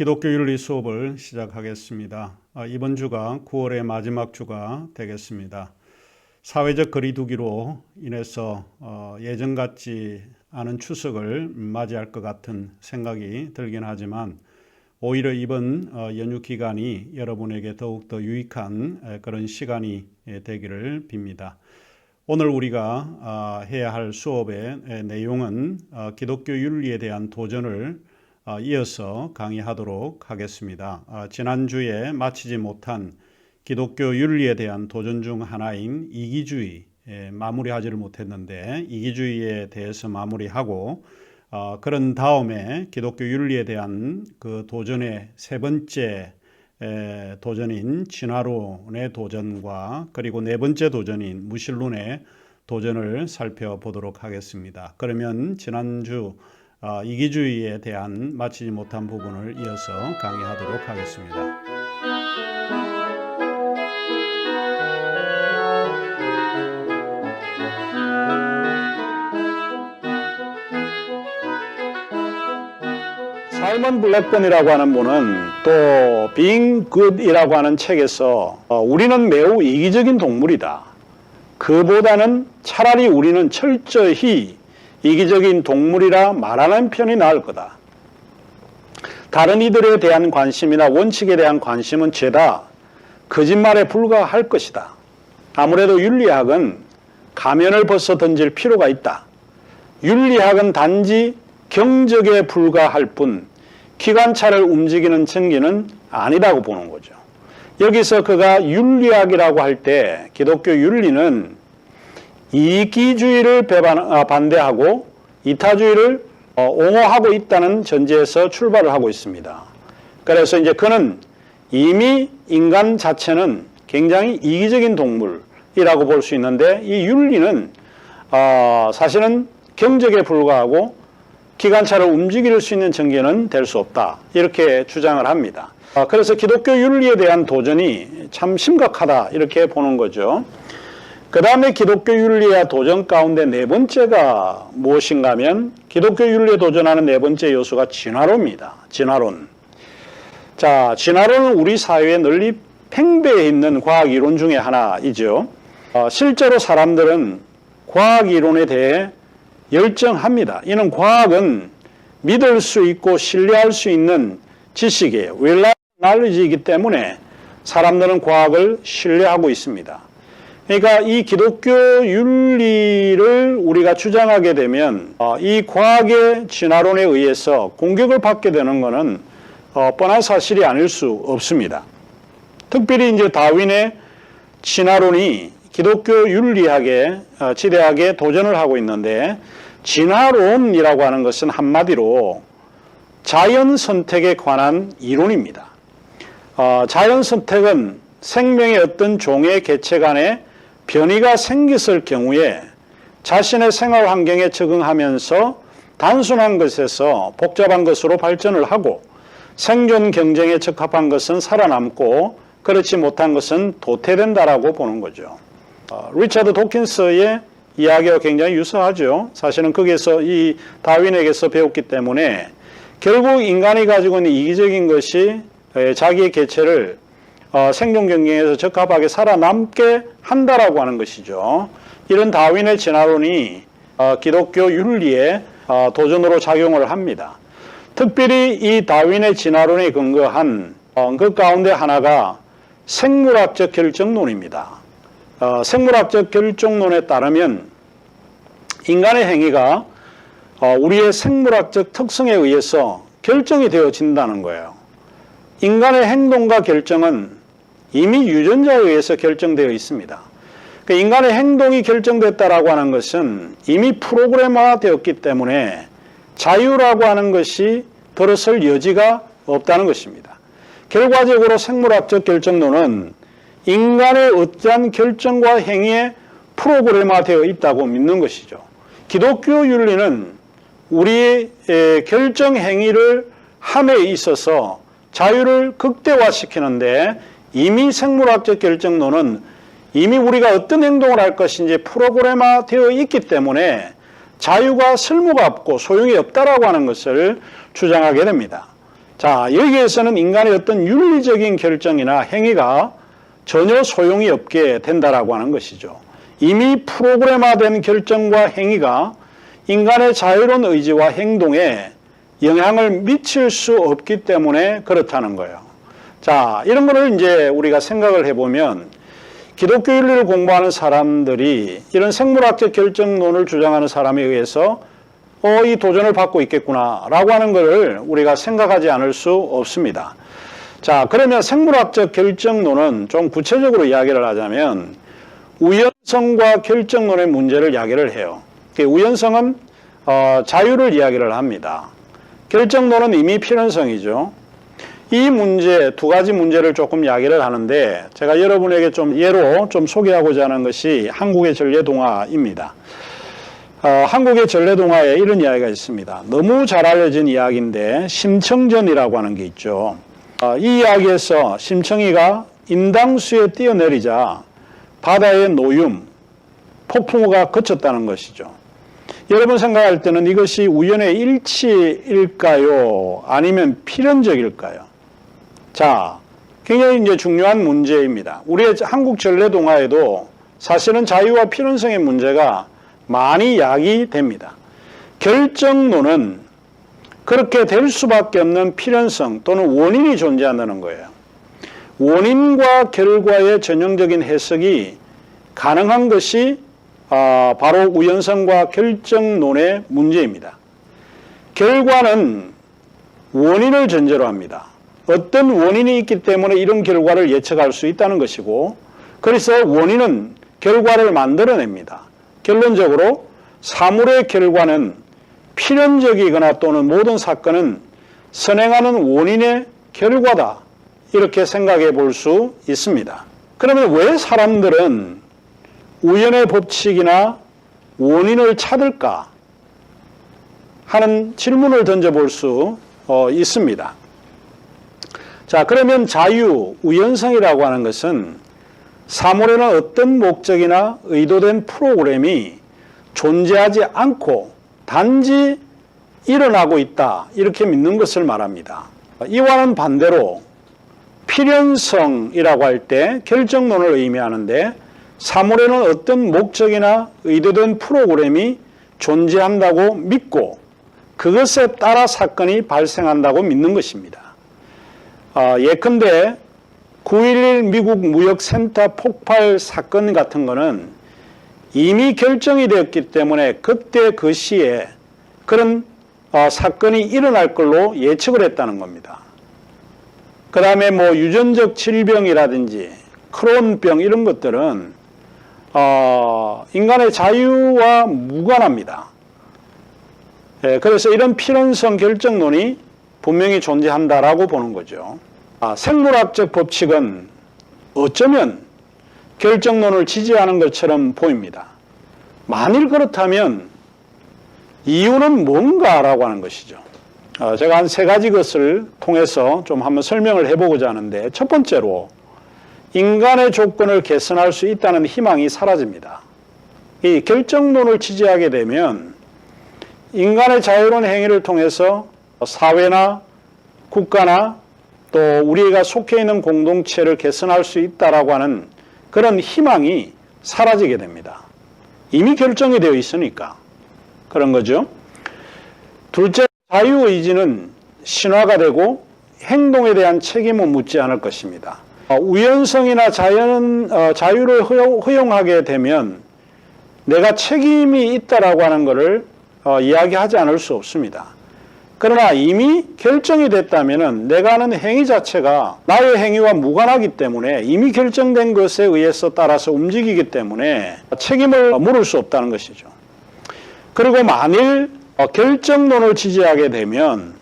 기독교 윤리 수업을 시작하겠습니다. 이번 주가 9월의 마지막 주가 되겠습니다. 사회적 거리두기로 인해서 예전 같지 않은 추석을 맞이할 것 같은 생각이 들긴 하지만 오히려 이번 연휴 기간이 여러분에게 더욱더 유익한 그런 시간이 되기를 빕니다. 오늘 우리가 해야 할 수업의 내용은 기독교 윤리에 대한 도전을 이어서 강의하도록 하겠습니다. 지난주에 마치지 못한 기독교 윤리에 대한 도전 중 하나인 이기주의 마무리하지를 못했는데 이기주의에 대해서 마무리하고 그런 다음에 기독교 윤리에 대한 그 도전의 세 번째 도전인 진화론의 도전과 그리고 네 번째 도전인 무신론의 도전을 살펴보도록 하겠습니다. 그러면 지난주 이기주의에 대한 마치지 못한 부분을 이어서 강의하도록 하겠습니다. 사이먼 블랙번이라고 하는 분은 또 Being Good이라고 하는 책에서 우리는 매우 이기적인 동물이다. 그보다는 차라리 우리는 철저히 이기적인 동물이라 말하는 편이 나을 거다. 다른 이들에 대한 관심이나 원칙에 대한 관심은 죄다 거짓말에 불과할 것이다. 아무래도 윤리학은 가면을 벗어 던질 필요가 있다. 윤리학은 단지 경적에 불과할 뿐 기관차를 움직이는 전기는 아니라고 보는 거죠. 여기서 그가 윤리학이라고 할 때 기독교 윤리는 이기주의를 반대하고 이타주의를 옹호하고 있다는 전제에서 출발을 하고 있습니다. 그래서 이제 그는 이미 인간 자체는 굉장히 이기적인 동물이라고 볼 수 있는데 이 윤리는 사실은 경적에 불과하고 기관차를 움직일 수 있는 전개는 될 수 없다. 이렇게 주장을 합니다. 그래서 기독교 윤리에 대한 도전이 참 심각하다. 이렇게 보는 거죠. 그 다음에 기독교 윤리의 도전 가운데 네 번째가 무엇인가 하면 기독교 윤리에 도전하는 네 번째 요소가 진화론입니다. 진화론. 자, 진화론은 우리 사회에 널리 팽배해 있는 과학 이론 중에 하나이죠. 실제로 사람들은 과학 이론에 대해 열정합니다. 이는 과학은 믿을 수 있고 신뢰할 수 있는 지식이에요. reliable knowledge이기 때문에 사람들은 과학을 신뢰하고 있습니다. 그러니까 이 기독교 윤리를 우리가 주장하게 되면 이 과학의 진화론에 의해서 공격을 받게 되는 것은 뻔한 사실이 아닐 수 없습니다. 특별히 이제 다윈의 진화론이 기독교 윤리학에 지대하게 도전을 하고 있는데 진화론이라고 하는 것은 한마디로 자연 선택에 관한 이론입니다. 자연 선택은 생명의 어떤 종의 개체 간에 변이가 생겼을 경우에 자신의 생활 환경에 적응하면서 단순한 것에서 복잡한 것으로 발전을 하고 생존 경쟁에 적합한 것은 살아남고 그렇지 못한 것은 도태된다라고 보는 거죠. 리차드 도킨스의 이야기와 굉장히 유사하죠. 사실은 거기에서 이 다윈에게서 배웠기 때문에 결국 인간이 가지고 있는 이기적인 것이 자기의 개체를 생존 경쟁에서 적합하게 살아남게 한다라고 하는 것이죠. 이런 다윈의 진화론이 기독교 윤리에 도전으로 작용을 합니다. 특별히 이 다윈의 진화론에 근거한 그 가운데 하나가 생물학적 결정론입니다. 생물학적 결정론에 따르면 인간의 행위가 우리의 생물학적 특성에 의해서 결정이 되어진다는 거예요. 인간의 행동과 결정은 이미 유전자에 의해서 결정되어 있습니다. 그러니까 인간의 행동이 결정됐다라고 하는 것은 이미 프로그램화되었기 때문에 자유라고 하는 것이 들어설 여지가 없다는 것입니다. 결과적으로 생물학적 결정론은 인간의 어떠한 결정과 행위에 프로그램화되어 있다고 믿는 것이죠. 기독교 윤리는 우리의 결정 행위를 함에 있어서 자유를 극대화시키는데 이미 생물학적 결정론은 이미 우리가 어떤 행동을 할 것인지 프로그램화되어 있기 때문에 자유가 쓸모가 없고 소용이 없다라고 하는 것을 주장하게 됩니다. 자, 여기에서는 인간의 어떤 윤리적인 결정이나 행위가 전혀 소용이 없게 된다라고 하는 것이죠. 이미 프로그램화된 결정과 행위가 인간의 자유로운 의지와 행동에 영향을 미칠 수 없기 때문에 그렇다는 거예요. 자, 이런 거를 이제 우리가 생각을 해보면 기독교 윤리를 공부하는 사람들이 이런 생물학적 결정론을 주장하는 사람에 의해서 이 도전을 받고 있겠구나라고 하는 것을 우리가 생각하지 않을 수 없습니다. 자, 그러면 생물학적 결정론은 좀 구체적으로 이야기를 하자면 우연성과 결정론의 문제를 이야기를 해요. 우연성은 자유를 이야기를 합니다. 결정론은 이미 필연성이죠. 이 문제, 두 가지 문제를 조금 이야기를 하는데 제가 여러분에게 좀 예로 좀 소개하고자 하는 것이 한국의 전래동화입니다. 한국의 전래동화에 이런 이야기가 있습니다. 너무 잘 알려진 이야기인데 심청전이라고 하는 게 있죠. 이 이야기에서 심청이가 인당수에 뛰어내리자 바다의 노윰, 폭풍우가 그쳤다는 것이죠. 여러분 생각할 때는 이것이 우연의 일치일까요? 아니면 필연적일까요? 자, 굉장히 이제 중요한 문제입니다. 우리의 한국 전래동화에도 사실은 자유와 필연성의 문제가 많이 야기됩니다. 결정론은 그렇게 될 수밖에 없는 필연성 또는 원인이 존재한다는 거예요. 원인과 결과의 전형적인 해석이 가능한 것이 바로 우연성과 결정론의 문제입니다. 결과는 원인을 전제로 합니다. 어떤 원인이 있기 때문에 이런 결과를 예측할 수 있다는 것이고, 그래서 원인은 결과를 만들어냅니다. 결론적으로 사물의 결과는 필연적이거나 또는 모든 사건은 선행하는 원인의 결과다. 이렇게 생각해 볼 수 있습니다. 그러면 왜 사람들은 우연의 법칙이나 원인을 찾을까 하는 질문을 던져볼 수 있습니다. 자, 그러면 자유, 우연성이라고 하는 것은 사물에는 어떤 목적이나 의도된 프로그램이 존재하지 않고 단지 일어나고 있다, 이렇게 믿는 것을 말합니다. 이와는 반대로 필연성이라고 할 때 결정론을 의미하는데 사물에는 어떤 목적이나 의도된 프로그램이 존재한다고 믿고 그것에 따라 사건이 발생한다고 믿는 것입니다. 예컨대 9.11 미국 무역센터 폭발 사건 같은 거는 이미 결정이 되었기 때문에 그때 그 시에 그런 사건이 일어날 걸로 예측을 했다는 겁니다. 그 다음에 뭐 유전적 질병이라든지 크론병 이런 것들은 인간의 자유와 무관합니다. 그래서 이런 필연성 결정론이 분명히 존재한다라고 보는 거죠. 생물학적 법칙은 어쩌면 결정론을 지지하는 것처럼 보입니다. 만일 그렇다면 이유는 뭔가라고 하는 것이죠. 제가 한 세 가지 것을 통해서 좀 한번 설명을 해보고자 하는데, 첫 번째로 인간의 조건을 개선할 수 있다는 희망이 사라집니다. 이 결정론을 지지하게 되면 인간의 자유로운 행위를 통해서 사회나 국가나 또 우리가 속해 있는 공동체를 개선할 수 있다라고 하는 그런 희망이 사라지게 됩니다. 이미 결정이 되어 있으니까 그런 거죠. 둘째, 자유의지는 신화가 되고 행동에 대한 책임은 묻지 않을 것입니다. 우연성이나 자유를 허용하게 되면 내가 책임이 있다라고 하는 것을 이야기하지 않을 수 없습니다. 그러나 이미 결정이 됐다면 내가 하는 행위 자체가 나의 행위와 무관하기 때문에 이미 결정된 것에 의해서 따라서 움직이기 때문에 책임을 물을 수 없다는 것이죠. 그리고 만일 결정론을 지지하게 되면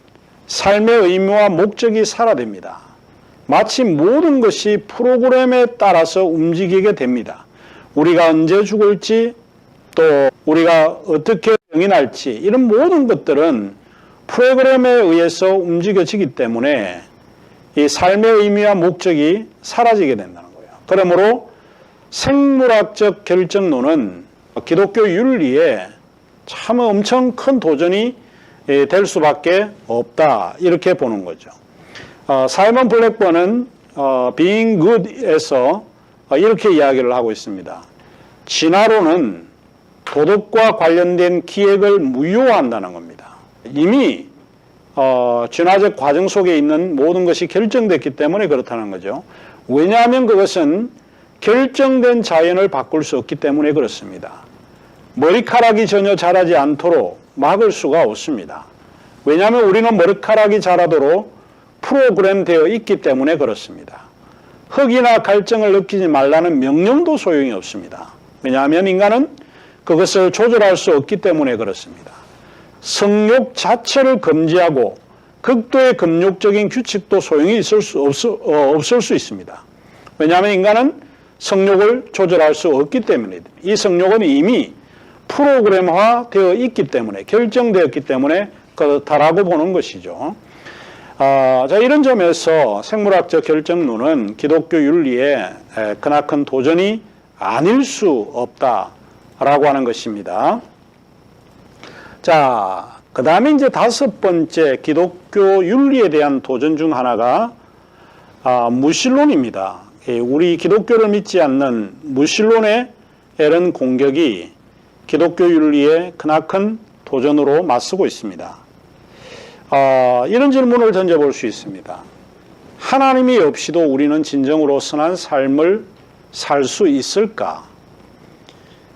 삶의 의미와 목적이 사라집니다. 마치 모든 것이 프로그램에 따라서 움직이게 됩니다. 우리가 언제 죽을지, 또 우리가 어떻게 병이 날지, 이런 모든 것들은 프로그램에 의해서 움직여지기 때문에 이 삶의 의미와 목적이 사라지게 된다는 거예요. 그러므로 생물학적 결정론은 기독교 윤리에 참 엄청 큰 도전이 될 수밖에 없다, 이렇게 보는 거죠. 사이먼 블랙번은 Being Good에서 이렇게 이야기를 하고 있습니다. 진화론은 도덕과 관련된 기획을 무효화한다는 겁니다. 이미 진화적 과정 속에 있는 모든 것이 결정됐기 때문에 그렇다는 거죠. 왜냐하면 그것은 결정된 자연을 바꿀 수 없기 때문에 그렇습니다. 머리카락이 전혀 자라지 않도록 막을 수가 없습니다. 왜냐하면 우리는 머리카락이 자라도록 프로그램되어 있기 때문에 그렇습니다. 흑이나 갈증을 느끼지 말라는 명령도 소용이 없습니다. 왜냐하면 인간은 그것을 조절할 수 없기 때문에 그렇습니다. 성욕 자체를 금지하고 극도의 금욕적인 규칙도 소용이 없을 수 있습니다. 왜냐하면 인간은 성욕을 조절할 수 없기 때문입니다. 이 성욕은 이미 프로그램화되어 있기 때문에, 결정되었기 때문에 그렇다라고 보는 것이죠. 자, 이런 점에서 생물학적 결정론은 기독교 윤리에 크나큰 도전이 아닐 수 없다라고 하는 것입니다. 자, 그 다음에 이제 다섯 번째 기독교 윤리에 대한 도전 중 하나가 무신론입니다. 우리 기독교를 믿지 않는 무신론의 이런 공격이 기독교 윤리에 크나큰 도전으로 맞서고 있습니다. 이런 질문을 던져볼 수 있습니다. 하나님이 없이도 우리는 진정으로 선한 삶을 살 수 있을까?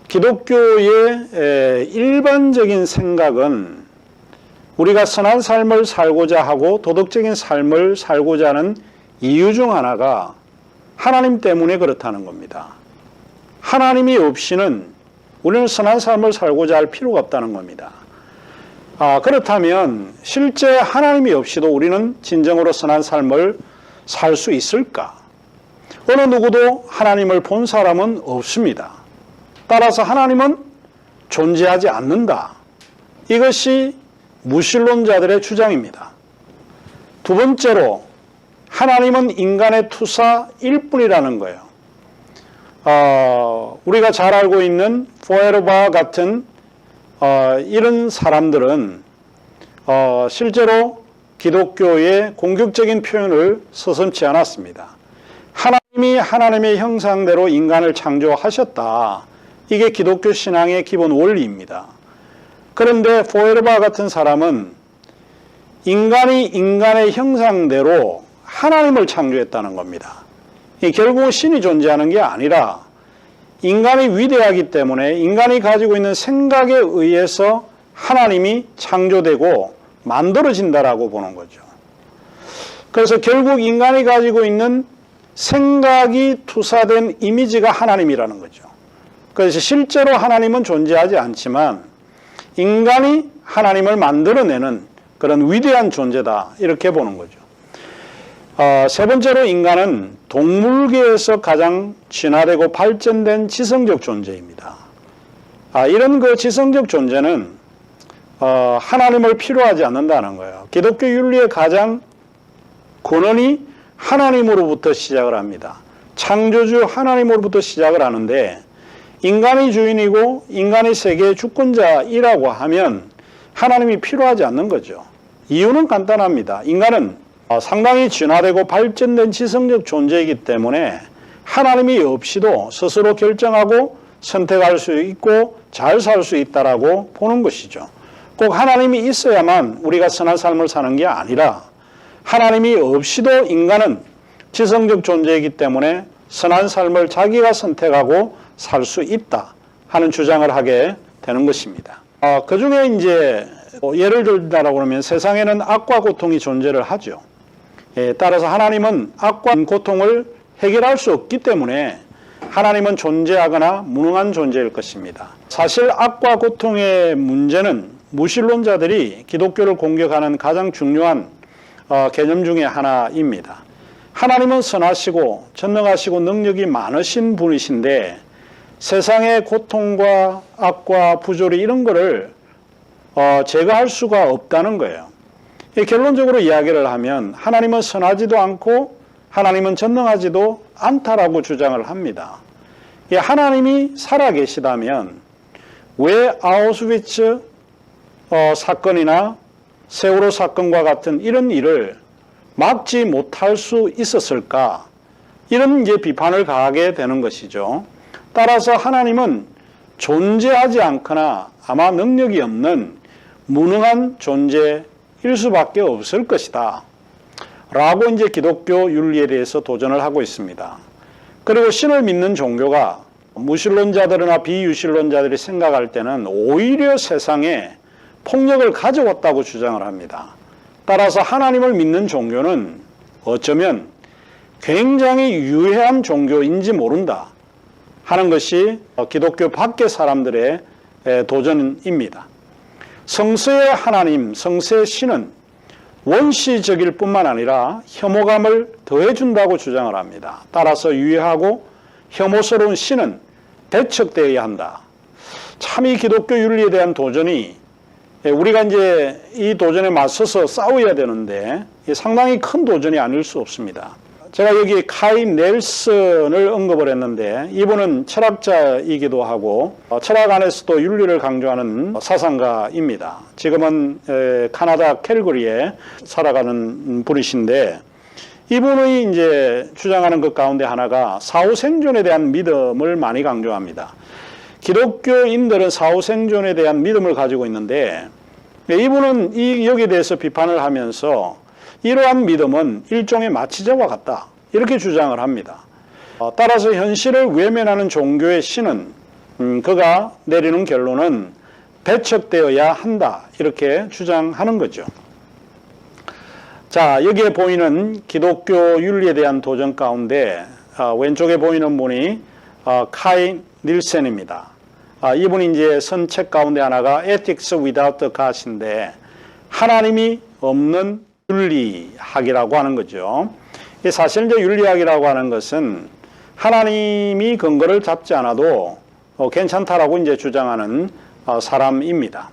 기독교의 일반적인 생각은 우리가 선한 삶을 살고자 하고 도덕적인 삶을 살고자 하는 이유 중 하나가 하나님 때문에 그렇다는 겁니다. 하나님이 없이는 우리는 선한 삶을 살고자 할 필요가 없다는 겁니다. 그렇다면 실제 하나님이 없이도 우리는 진정으로 선한 삶을 살 수 있을까? 어느 누구도 하나님을 본 사람은 없습니다. 따라서 하나님은 존재하지 않는다. 이것이 무신론자들의 주장입니다. 두 번째로 하나님은 인간의 투사일 뿐이라는 거예요. 우리가 잘 알고 있는 포에르바 같은 이런 사람들은 실제로 기독교의 공격적인 표현을 서슴지 않았습니다. 하나님이 하나님의 형상대로 인간을 창조하셨다. 이게 기독교 신앙의 기본 원리입니다. 그런데 포에르바 같은 사람은 인간이 인간의 형상대로 하나님을 창조했다는 겁니다. 결국은 신이 존재하는 게 아니라 인간이 위대하기 때문에 인간이 가지고 있는 생각에 의해서 하나님이 창조되고 만들어진다라고 보는 거죠. 그래서 결국 인간이 가지고 있는 생각이 투사된 이미지가 하나님이라는 거죠. 그래서 실제로 하나님은 존재하지 않지만 인간이 하나님을 만들어내는 그런 위대한 존재다 이렇게 보는 거죠. 세 번째로 인간은 동물계에서 가장 진화되고 발전된 지성적 존재입니다. 이런 그 지성적 존재는 하나님을 필요하지 않는다는 거예요. 기독교 윤리의 가장 근원이 하나님으로부터 시작을 합니다. 창조주 하나님으로부터 시작을 하는데 인간이 주인이고 인간이 세계의 주권자이라고 하면 하나님이 필요하지 않는 거죠. 이유는 간단합니다. 인간은 상당히 진화되고 발전된 지성적 존재이기 때문에 하나님이 없이도 스스로 결정하고 선택할 수 있고 잘 살 수 있다라고 보는 것이죠. 꼭 하나님이 있어야만 우리가 선한 삶을 사는 게 아니라 하나님이 없이도 인간은 지성적 존재이기 때문에 선한 삶을 자기가 선택하고 살 수 있다 하는 주장을 하게 되는 것입니다. 그 중에 이제 예를 들다라고 하면 세상에는 악과 고통이 존재를 하죠. 따라서 하나님은 악과 고통을 해결할 수 없기 때문에 하나님은 존재하거나 무능한 존재일 것입니다. 사실 악과 고통의 문제는 무신론자들이 기독교를 공격하는 가장 중요한 개념 중에 하나입니다. 하나님은 선하시고 전능하시고 능력이 많으신 분이신데 세상의 고통과 악과 부조리 이런 거를 제거할 수가 없다는 거예요. 결론적으로 이야기를 하면 하나님은 선하지도 않고 하나님은 전능하지도 않다라고 주장을 합니다. 하나님이 살아계시다면 왜 아우슈비츠 사건이나 세월호 사건과 같은 이런 일을 막지 못할 수 있었을까? 이런 이제 비판을 가하게 되는 것이죠. 따라서 하나님은 존재하지 않거나 아마 능력이 없는 무능한 존재일 수밖에 없을 것이다. 라고 이제 기독교 윤리에 대해서 도전을 하고 있습니다. 그리고 신을 믿는 종교가 무신론자들이나 비유신론자들이 생각할 때는 오히려 세상에 폭력을 가져왔다고 주장을 합니다. 따라서 하나님을 믿는 종교는 어쩌면 굉장히 유해한 종교인지 모른다 하는 것이 기독교 밖의 사람들의 도전입니다. 성서의 하나님, 성서의 신은 원시적일 뿐만 아니라 혐오감을 더해준다고 주장을 합니다. 따라서 유해하고 혐오스러운 신은 배척되어야 한다. 참 이 기독교 윤리에 대한 도전이 우리가 이제 이 도전에 맞서서 싸워야 되는데 상당히 큰 도전이 아닐 수 없습니다. 제가 여기 카이 넬슨을 언급을 했는데 이분은 철학자이기도 하고 철학 안에서도 윤리를 강조하는 사상가입니다. 지금은 캐나다 캘거리에 살아가는 분이신데 이분의 이제 주장하는 것 가운데 하나가 사후생존에 대한 믿음을 많이 강조합니다. 기독교인들은 사후생존에 대한 믿음을 가지고 있는데 이분은 여기에 대해서 비판을 하면서 이러한 믿음은 일종의 마취제와 같다. 이렇게 주장을 합니다. 따라서 현실을 외면하는 종교의 신은 그가 내리는 결론은 배척되어야 한다. 이렇게 주장하는 거죠. 자, 여기에 보이는 기독교 윤리에 대한 도전 가운데 왼쪽에 보이는 분이 카이 닐센입니다. 이분이 이제 쓴 책 가운데 하나가 Ethics Without God인데 하나님이 없는 윤리학이라고 하는 거죠. 사실 이제 윤리학이라고 하는 것은 하나님이 근거를 잡지 않아도 괜찮다라고 이제 주장하는 사람입니다.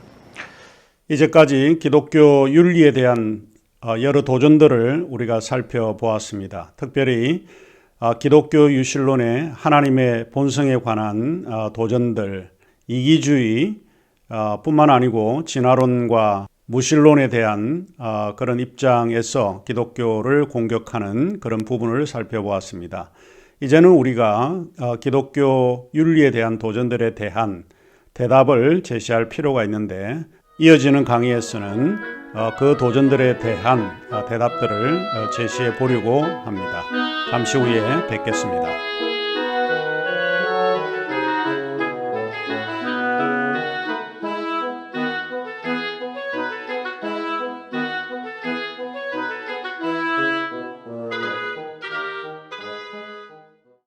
이제까지 기독교 윤리에 대한 여러 도전들을 우리가 살펴보았습니다. 특별히 기독교 유신론의 하나님의 본성에 관한 도전들, 이기주의 뿐만 아니고 진화론과 무신론에 대한 그런 입장에서 기독교를 공격하는 그런 부분을 살펴보았습니다. 이제는 우리가 기독교 윤리에 대한 도전들에 대한 대답을 제시할 필요가 있는데 이어지는 강의에서는 그 도전들에 대한 대답들을 제시해 보려고 합니다. 잠시 후에 뵙겠습니다.